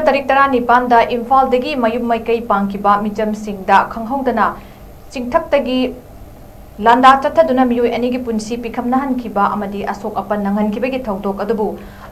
तारीख 19 इम्फाल दगी मयूम माइकई पांखिबा मीचम सिंगदा खंगहोudana चिंगथक्तगी लांदा चथादुना मियोई अनिगी पुंसी पिखमनाहनखिबा अमदी असोक अपन नंगहनखिबगी थौदोक अदुबु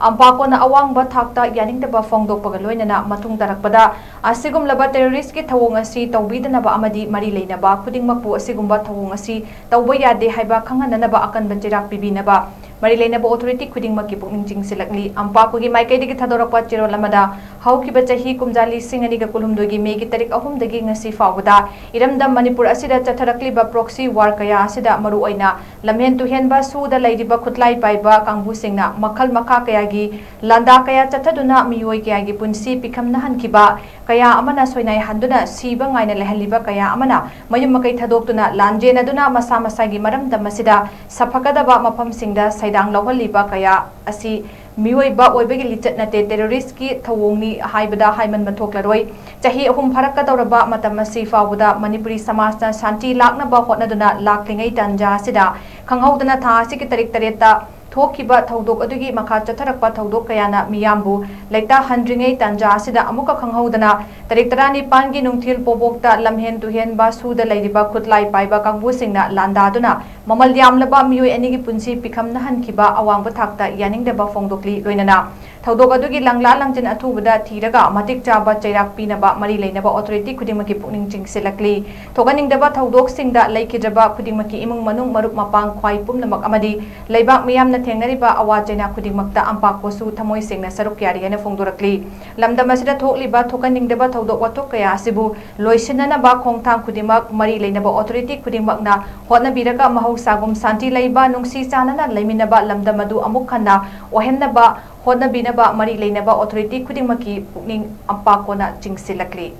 अम्पाकोना अवांगबा थाक्ता यानिंगदबा फोंगदोकपगा लोइनाना मतुंग तारकपदा असिगुमलबा टेररिस्ट की थौओंग असि तौबिदनाबा अमदी मरी लेइनाबा खुदिंगमकपु असिगुमबा थौओंग असि तौबा यादे हाइबा खंगहननाबा अकनबा चिराक पिबिनाबा मरी लेइनाबा ऑथोरिटी खुदिंगमकी पुकनिंग चिंगसिलकली अम्पाकोगी माइकैदगी थादोरकपा चिरोल अमदा हौखिबा चही कुमजाली सिंगनिगा कुलहुमदोगी मेगी तारीख 3 दगी ngasi फावदा इरमदम मणिपुर असिदा चथरकलिबा प्रॉक्सी वार कया असिदा मरु ओइना लमहेन तुहेनबा सुदा लैरिबा खुतलाई पाइबा कांगबुसिंगना मखल मखा कयागी लांदा कया चथादुना मियोई कयागी पुंसी पिखमनाहनखिबा कया अमना सोइनाय हंदुना सीबा ngaina lehaliba kaya amana mayum makai thadoktuna lanjenaduna masa masagi maramdam asida safakadaba mafamsingda saidang lohaliba kaya asi मियोइबा ओइबगी लिचत नते टेररिस्ट की थौओंगनी हाइबदा हाइमन मथोकलरोय चाही अहुम फरक तौरबा मतम असि फावदा मणिपुरी समाजना शांति लाक्नबा होटनदुना लाक्लिंगै तंजा सिदा खंगहोudana था असि की तारीख 3 थोखिबा थौदोक अदुगी मखा चथरकपा थौदोक कयाना मियामबु लेता हंड्रिंगै तंजा असिदा अमुका खंगहोudana तारीख 19 गी नुंगथिल पोबोक्ता लमहेन तुहेन बा सुदा लैरिबा खुतलाई पाइबा कांगबुसिंगना लांदादुना ममल यामलबा मियोई अनिगी पुंसी पिखमनाहनखिबा अवांगबा थाक्ता यानिंगदबा फोंगदोकली लोइनाना थौदोक अदुगी लंगला लंजिन अथुबदा थीरगा मतिक चाबा चैराक पीनबा मरी लेइनाबा ऑथोरिटी खुदिंगमकी पुकनिंग चिंगसिलकली थोगनिंगदबा थौदोक सिंगदा लैखिद्रबा खुदिंगमकी इमुंग मनुंग मरुप मपांग ख्वाई पुमनमक अमदी लैबाक मियामना थेंगनरिबा अवा चैना खुदिंगमक्ता अम्पाकोसु थमोय सेंगना सरुक यारी हने फोंगदोरकली लमदम असिदा थोकलिबा थोकनिंगदबा थौदोक वथोक कया असिबु लोइसिननबा खोंगथांग खुदिंगमक मरी लेइनाबा ऑथोरिटी खुदिंगमकना होटनबिरका महौसागुम शांति लैबा नुंगसी चानना लैमिनबा लमदम अदु अमुक खन्ना ओहेनबा होटनबिनबा मरी लेइनाबा ऑथोरिटी खुदिंगमकी पुकनिंग अम्पाकोना चिंगसिलकली।